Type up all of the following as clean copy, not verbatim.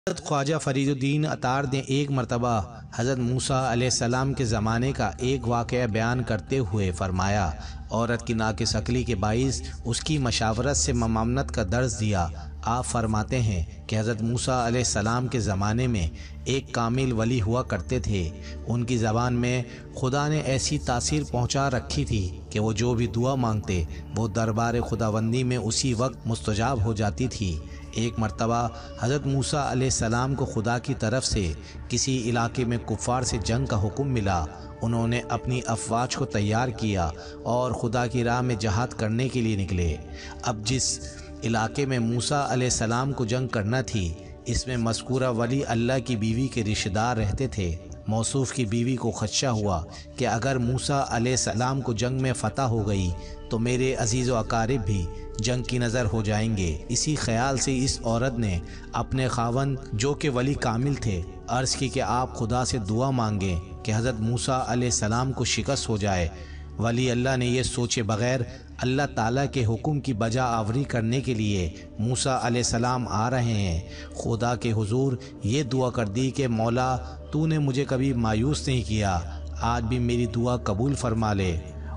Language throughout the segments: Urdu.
حضرت خواجہ فرید الدین اتار نے ایک مرتبہ حضرت موسیٰ علیہ السلام کے زمانے کا ایک واقعہ بیان کرتے ہوئے فرمایا، عورت کی ناقص عقلی کے باعث اس کی مشاورت سے ممانعت کا درس دیا۔ آپ فرماتے ہیں کہ حضرت موسیٰ علیہ السلام کے زمانے میں ایک کامل ولی ہوا کرتے تھے۔ ان کی زبان میں خدا نے ایسی تاثیر پہنچا رکھی تھی کہ وہ جو بھی دعا مانگتے وہ دربار خداوندی میں اسی وقت مستجاب ہو جاتی تھی۔ ایک مرتبہ حضرت موسیٰ علیہ السلام کو خدا کی طرف سے کسی علاقے میں کفار سے جنگ کا حکم ملا۔ انہوں نے اپنی افواج کو تیار کیا اور خدا کی راہ میں جہاد کرنے کے لیے نکلے۔ اب جس علاقے میں موسیٰ علیہ السلام کو جنگ کرنا تھی، اس میں مذکورہ ولی اللہ کی بیوی کے رشتہ دار رہتے تھے۔ موصوف کی بیوی کو خدشہ ہوا کہ اگر موسیٰ علیہ السلام کو جنگ میں فتح ہو گئی تو میرے عزیز و اقارب بھی جنگ کی نظر ہو جائیں گے۔ اسی خیال سے اس عورت نے اپنے خاوند جو کہ ولی کامل تھے عرض کی کہ آپ خدا سے دعا مانگیں کہ حضرت موسیٰ علیہ السلام کو شکست ہو جائے۔ ولی اللہ نے یہ سوچے بغیر اللہ تعالیٰ کے حکم کی بجا آوری کرنے کے لیے موسیٰ علیہ السلام آ رہے ہیں، خدا کے حضور یہ دعا کر دی کہ مولا تو نے مجھے کبھی مایوس نہیں کیا، آج بھی میری دعا قبول فرما لے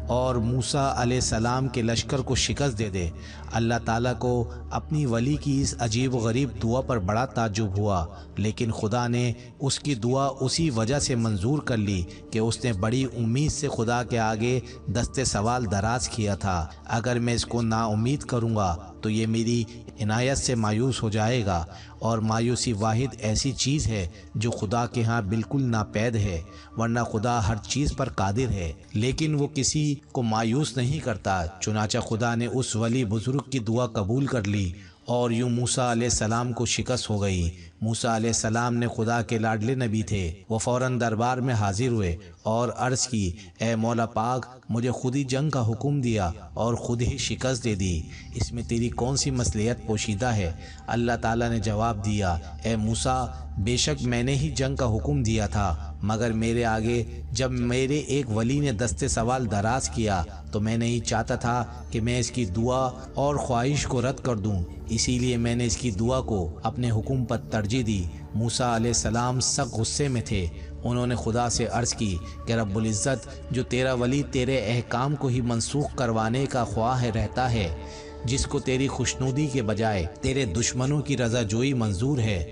اور موسیٰ علیہ السلام کے لشکر کو شکست دے دے۔ اللہ تعالیٰ کو اپنی ولی کی اس عجیب و غریب دعا پر بڑا تعجب ہوا، لیکن خدا نے اس کی دعا اسی وجہ سے منظور کر لی کہ اس نے بڑی امید سے خدا کے آگے دست سوال دراز کیا تھا۔ اگر میں اس کو نا امید کروں گا تو یہ میری عنایت سے مایوس ہو جائے گا، اور مایوسی واحد ایسی چیز ہے جو خدا کے ہاں بالکل ناپید ہے، ورنہ خدا ہر چیز پر قادر ہے، لیکن وہ کسی کو مایوس نہیں کرتا۔ چنانچہ خدا نے اس ولی بزرگ کی دعا قبول کر لی اور یوں موسیٰ علیہ السلام کو شکست ہو گئی۔ موسیٰ علیہ السلام نے خدا کے لاڈلے نبی تھے، وہ فوراً دربار میں حاضر ہوئے اور عرض کی، اے مولا پاک مجھے خود ہی جنگ کا حکم دیا اور خود ہی شکست دے دی، اس میں تیری کون سی مصلحت پوشیدہ ہے؟ اللہ تعالیٰ نے جواب دیا، اے موسیٰ بے شک میں نے ہی جنگ کا حکم دیا تھا، مگر میرے آگے جب میرے ایک ولی نے دست سوال دراز کیا تو میں نہیں چاہتا تھا کہ میں اس کی دعا اور خواہش کو رد کر دوں، اسی لیے میں نے اس کی دعا کو اپنے حکم پر ترجیح دی۔ موسیٰ علیہ السلام سخت غصے میں تھے۔ انہوں نے خدا سے عرض کی کہ رب العزت جو تیرا ولی تیرے احکام کو ہی منسوخ کروانے کا خواہ رہتا ہے، جس کو تیری خوشنودی کے بجائے تیرے دشمنوں کی رضا جوئی منظور ہے،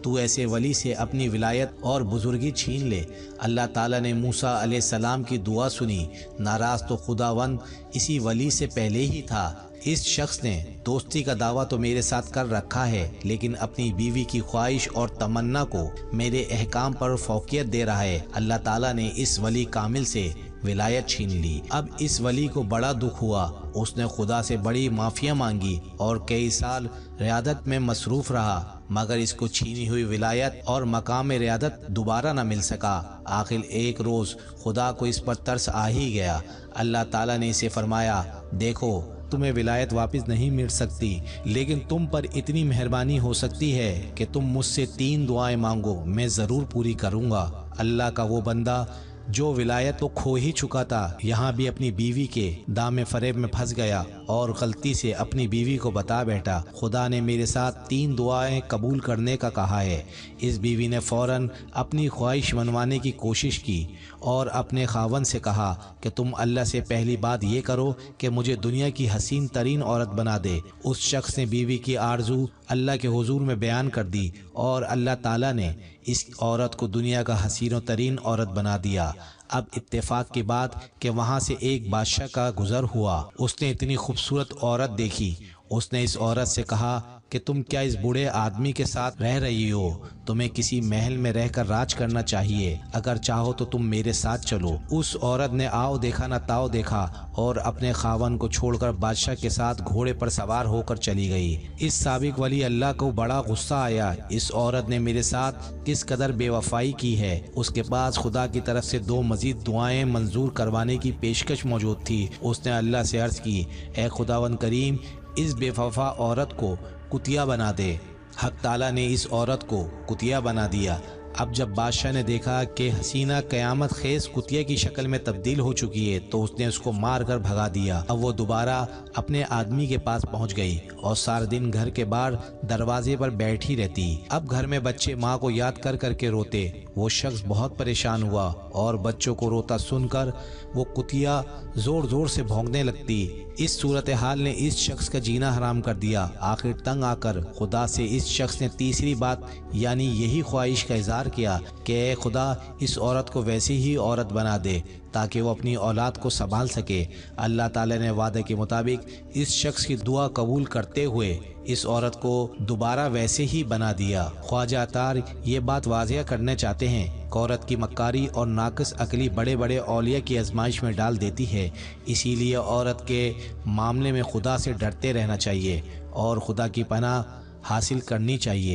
تو ایسے ولی سے اپنی ولایت اور بزرگی چھین لے۔ اللہ تعالیٰ نے موسیٰ علیہ السلام کی دعا سنی۔ ناراض تو خداوند اسی ولی سے پہلے ہی تھا۔ اس شخص نے دوستی کا دعویٰ تو میرے ساتھ کر رکھا ہے، لیکن اپنی بیوی کی خواہش اور تمنا کو میرے احکام پر فوقیت دے رہا ہے۔ اللہ تعالیٰ نے اس ولی کامل سے ولایت چھین لی۔ اب اس ولی کو بڑا دکھ ہوا، اس نے خدا سے بڑی معافیاں مانگی اور کئی سال ریاضت میں مصروف رہا، مگر اس کو چھینی ہوئی ولایت اور مقام ریاضت دوبارہ نہ مل سکا۔ آخر ایک روز خدا کو اس پر ترس آ ہی گیا۔ اللہ تعالیٰ نے اسے فرمایا، دیکھو تمہیں ولایت واپس نہیں مل سکتی، لیکن تم پر اتنی مہربانی ہو سکتی ہے کہ تم مجھ سے 3 دعائیں مانگو، میں ضرور پوری کروں گا۔ اللہ کا وہ بندہ جو ولایت تو کھو ہی چکا تھا، یہاں بھی اپنی بیوی کے دام فریب میں پھنس گیا اور غلطی سے اپنی بیوی کو بتا بیٹھا، خدا نے میرے ساتھ 3 دعائیں قبول کرنے کا کہا ہے۔ اس بیوی نے فوراً اپنی خواہش منوانے کی کوشش کی اور اپنے خاوند سے کہا کہ تم اللہ سے پہلی بات یہ کرو کہ مجھے دنیا کی حسین ترین عورت بنا دے۔ اس شخص نے بیوی کی آرزو اللہ کے حضور میں بیان کر دی اور اللہ تعالیٰ نے اس عورت کو دنیا کا حسین و ترین عورت بنا دیا۔ اب اتفاق کی بات کہ وہاں سے ایک بادشاہ کا گزر ہوا، اس نے اتنی خوبصورت عورت دیکھی۔ اس نے اس عورت سے کہا کہ تم کیا اس بوڑھے آدمی کے ساتھ رہ رہی ہو؟ تمہیں کسی محل میں رہ کر راج کرنا چاہیے، اگر چاہو تو تم میرے ساتھ چلو۔ اس عورت نے آؤ دیکھا نہ تاؤ دیکھا اور اپنے خاوند کو چھوڑ کر بادشاہ کے ساتھ گھوڑے پر سوار ہو کر چلی گئی۔ اس سابق ولی اللہ کو بڑا غصہ آیا، اس عورت نے میرے ساتھ کس قدر بے وفائی کی ہے۔ اس کے پاس خدا کی طرف سے 2 مزید دعائیں منظور کروانے کی پیشکش موجود تھی۔ اس نے اللہ سے عرض کی، اے خداوند کریم اس بے وفا عورت کو کتیا بنا دے۔ حق تعالیٰ نے اس عورت کو کتیا بنا دیا۔ اب جب بادشاہ نے دیکھا کہ حسینہ قیامت خیز کتیا کی شکل میں تبدیل ہو چکی ہے تو اس نے اس کو مار کر بھگا دیا۔ اب وہ دوبارہ اپنے آدمی کے پاس پہنچ گئی اور سارا دن گھر کے باہر دروازے پر بیٹھی رہتی۔ اب گھر میں بچے ماں کو یاد کر کر کے روتے۔ وہ شخص بہت پریشان ہوا اور بچوں کو روتا سن کر وہ کتیا زور زور سے بھونکنے لگتی۔ اس صورتحال نے اس شخص کا جینا حرام کر دیا۔ آخر تنگ آ کر خدا سے اس شخص نے تیسری بات یعنی یہی خواہش کا اظہار کیا کہ اے خدا اس عورت کو ویسی ہی عورت بنا دے تاکہ وہ اپنی اولاد کو سنبھال سکے۔ اللہ تعالی نے وعدے کے مطابق اس شخص کی دعا قبول کرتے ہوئے اس عورت کو دوبارہ ویسے ہی بنا دیا۔ خواجہ عطار یہ بات واضح کرنا چاہتے ہیں کہ عورت کی مکاری اور ناقص عقلی بڑے بڑے اولیاء کی آزمائش میں ڈال دیتی ہے، اسی لیے عورت کے معاملے میں خدا سے ڈرتے رہنا چاہیے اور خدا کی پناہ حاصل کرنی چاہیے۔